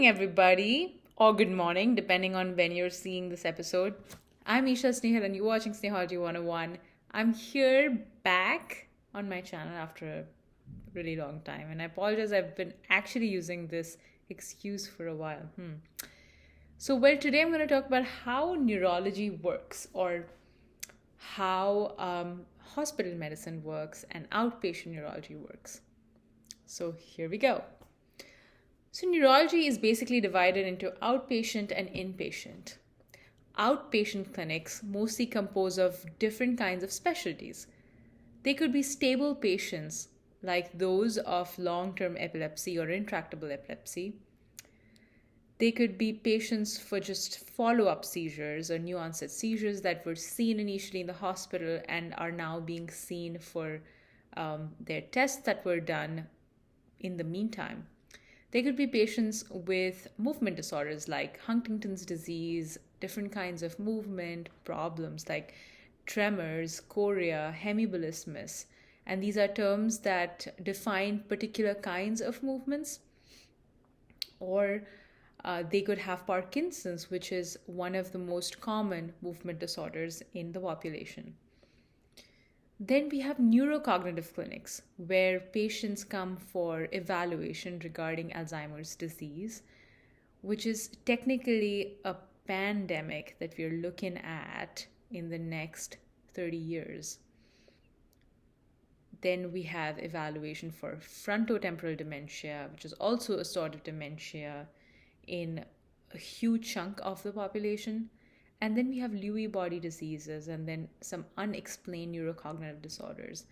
everybody, or good morning, depending on when you're seeing this episode. I'm Isha Snehal, and you're watching Snehalji 101. I'm here back on my channel after a really long time, and I apologize, I've been actually using this excuse for a while. Today I'm going to talk about how neurology works, or how hospital medicine works and outpatient neurology works. So, here we go. So, neurology is basically divided into outpatient and inpatient. Outpatient clinics mostly compose of different kinds of specialties. They could be stable patients, like those of long-term epilepsy or intractable epilepsy. They could be patients for just follow-up seizures or new onset seizures that were seen initially in the hospital and are now being seen for their tests that were done in the meantime. They could be patients with movement disorders like Huntington's disease, different kinds of movement problems like tremors, chorea, hemiballismus. And these are terms that define particular kinds of movements. Or they could have Parkinson's, which is one of the most common movement disorders in the population. Then we have neurocognitive clinics where patients come for evaluation regarding Alzheimer's disease, which is technically a pandemic that we're looking at in the next 30 years. Then we have evaluation for frontotemporal dementia, which is also a sort of dementia in a huge chunk of the population. And then we have Lewy body diseases, and then some unexplained neurocognitive disorders,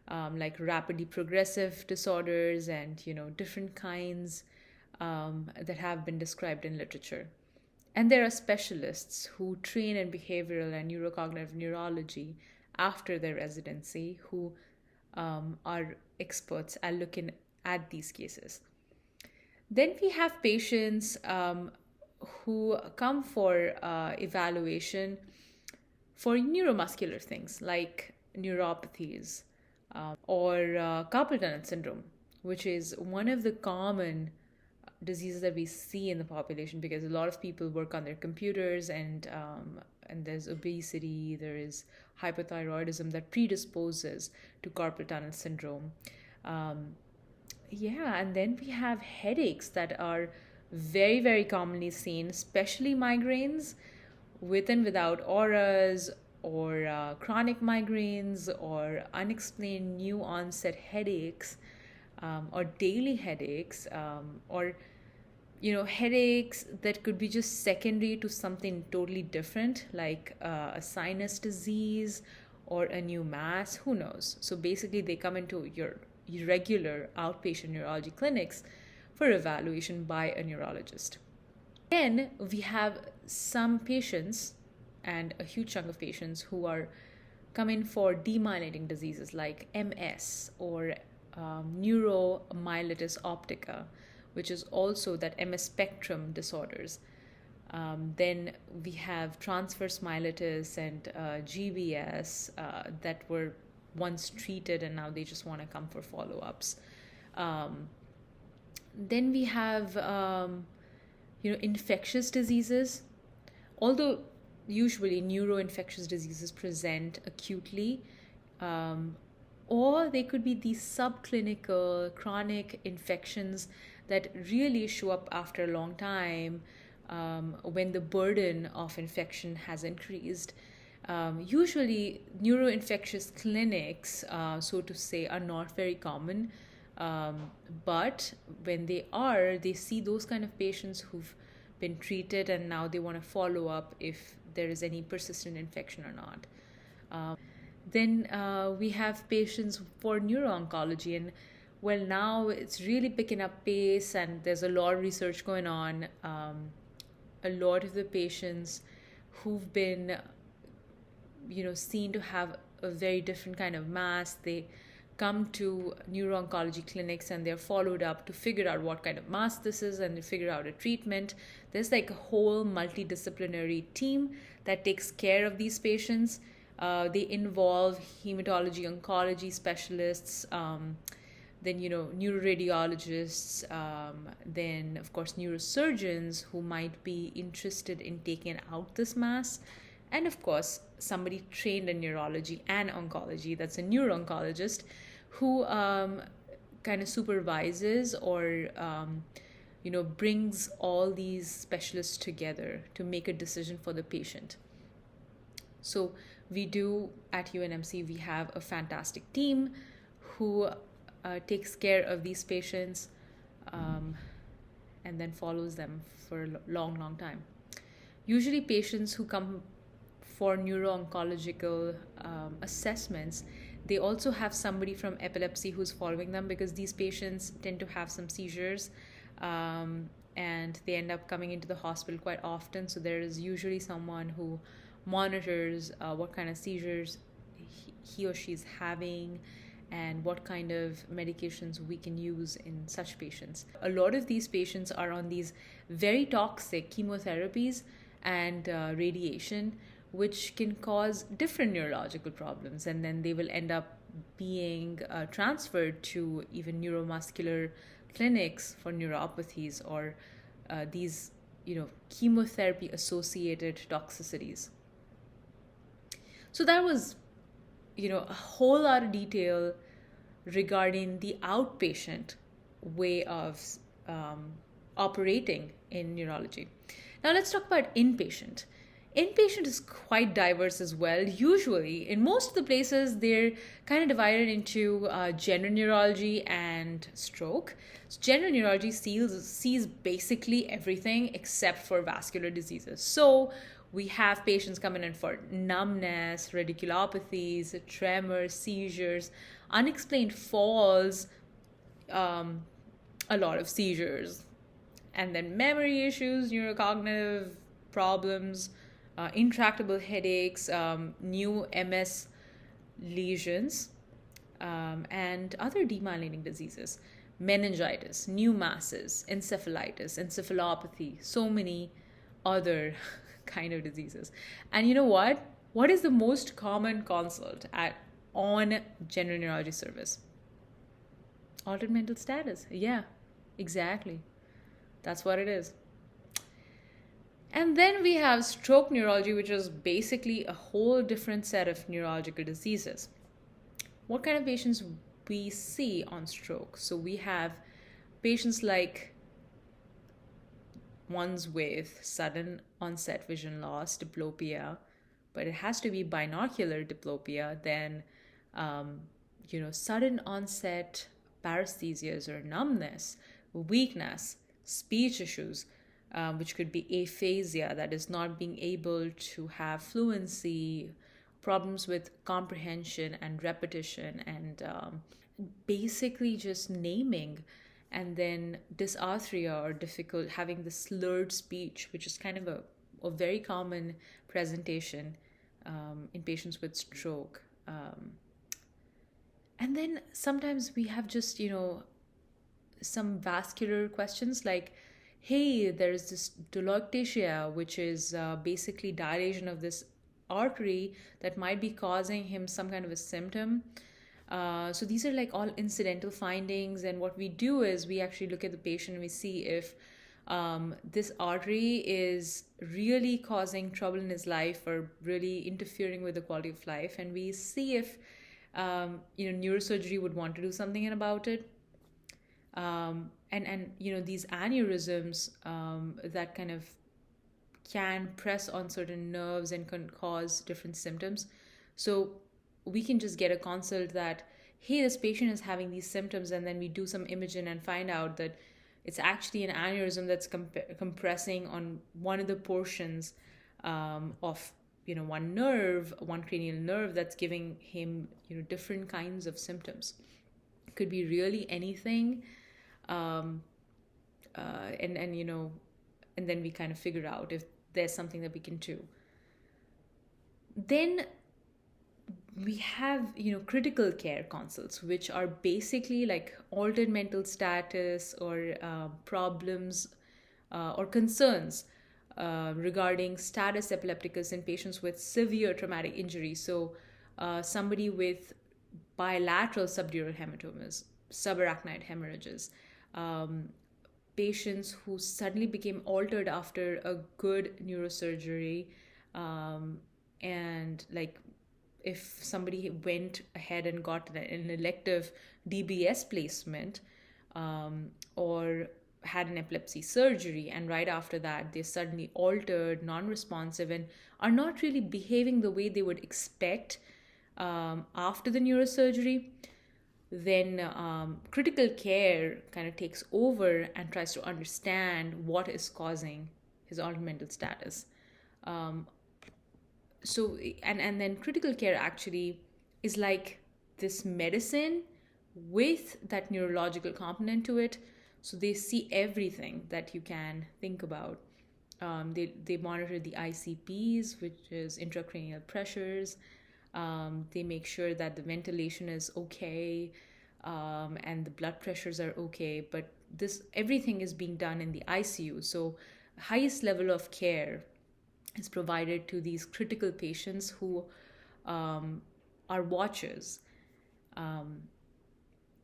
like rapidly progressive disorders and, different kinds that have been described in literature. And there are specialists who train in behavioral and neurocognitive neurology after their residency who are experts at looking at these cases. Then we have patients who come for evaluation for neuromuscular things like neuropathies or carpal tunnel syndrome, which is one of the common diseases that we see in the population because a lot of people work on their computers and there's obesity, there is hypothyroidism that predisposes to carpal tunnel syndrome. And then we have headaches that are very, very commonly seen, especially migraines with and without auras, or chronic migraines, or unexplained new onset headaches, or daily headaches, or headaches that could be just secondary to something totally different, like a sinus disease or a new mass, who knows. So basically they come into your regular outpatient neurology clinics for evaluation by a neurologist. Then we have some patients, and a huge chunk of patients, who are coming for demyelinating diseases like MS or neuromyelitis optica, which is also that MS spectrum disorders. Then we have transverse myelitis and GBS that were once treated and now they just want to come for follow-ups. Then we have, infectious diseases. Although usually neuroinfectious diseases present acutely, or they could be these subclinical chronic infections that really show up after a long time when the burden of infection has increased. Usually neuroinfectious clinics, so to say, are not very common. But when they see those kind of patients who've been treated and now they want to follow up if there is any persistent infection or not. Then we have patients for neuro-oncology, and now it's really picking up pace and there's a lot of research going on. A lot of the patients who've been seen to have a very different kind of mass, they come to neuro-oncology clinics and they're followed up to figure out what kind of mass this is and they figure out a treatment. There's like a whole multidisciplinary team that takes care of these patients. They involve hematology, oncology specialists, then neuroradiologists, then of course neurosurgeons who might be interested in taking out this mass, and of course somebody trained in neurology and oncology, that's a neuro-oncologist, who kind of supervises or brings all these specialists together to make a decision for the patient. So we do at UNMC, we have a fantastic team who takes care of these patients and then follows them for a long time. Usually patients who come for neuro-oncological assessments, they also have somebody from epilepsy who's following them, because these patients tend to have some seizures and they end up coming into the hospital quite often. So there is usually someone who monitors what kind of seizures he or she is having and what kind of medications we can use in such patients. A lot of these patients are on these very toxic chemotherapies and radiation, which can cause different neurological problems, and then they will end up being transferred to even neuromuscular clinics for neuropathies or these chemotherapy associated toxicities. So that was a whole lot of detail regarding the outpatient way of operating in neurology. Now let's talk about inpatient. Inpatient is quite diverse as well. Usually, in most of the places, they're kind of divided into general neurology and stroke. So general neurology sees basically everything except for vascular diseases. So we have patients coming in for numbness, radiculopathies, tremors, seizures, unexplained falls, a lot of seizures, and then memory issues, neurocognitive problems, intractable headaches, new MS lesions, and other demyelinating diseases, meningitis, new masses, encephalitis, encephalopathy, so many other kind of diseases. And you know what? What is the most common consult on general neurology service? Altered mental status. Yeah, exactly. That's what it is. And then we have stroke neurology, which is basically a whole different set of neurological diseases. What kind of patients we see on stroke? So we have patients like ones with sudden onset vision loss, diplopia, but it has to be binocular diplopia, then sudden onset paresthesias or numbness, weakness, speech issues, which could be aphasia, that is not being able to have fluency, problems with comprehension and repetition, and basically just naming, and then dysarthria or difficult having the slurred speech, which is kind of a very common presentation in patients with stroke. And then sometimes we have just, some vascular questions like, hey, there's this telangiectasia, which is basically dilation of this artery that might be causing him some kind of a symptom. So these are like all incidental findings, and what we do is we actually look at the patient and we see if this artery is really causing trouble in his life or really interfering with the quality of life, and we see if neurosurgery would want to do something about it. And these aneurysms that kind of can press on certain nerves and can cause different symptoms. So we can just get a consult that, hey, this patient is having these symptoms, and then we do some imaging and find out that it's actually an aneurysm that's compressing on one of the portions of one cranial nerve, that's giving him different kinds of symptoms. It could be really anything, and then we kind of figure out if there's something that we can do. Then we have critical care consults, which are basically like altered mental status or problems or concerns regarding status epilepticus in patients with severe traumatic injury. So somebody with bilateral subdural hematomas, subarachnoid hemorrhages, um, patients who suddenly became altered after a good neurosurgery, and like if somebody went ahead and got an elective DBS placement, or had an epilepsy surgery, and right after that they're suddenly altered, non-responsive, and are not really behaving the way they would expect after the neurosurgery, then critical care kind of takes over and tries to understand what is causing his altered mental status. Um, so and then critical care actually is like this medicine with that neurological component to it. So they see everything that you can think about. They monitor the ICPs, which is intracranial pressures. They make sure that the ventilation is okay, and the blood pressures are okay. But this everything is being done in the ICU. So highest level of care is provided to these critical patients who are watchers, um,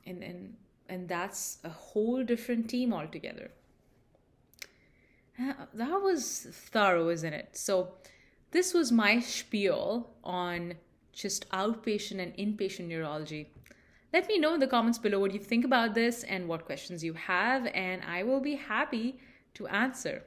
and that's a whole different team altogether. That was thorough, isn't it? So this was my spiel on just outpatient and inpatient neurology. Let me know in the comments below what you think about this and what questions you have, and I will be happy to answer.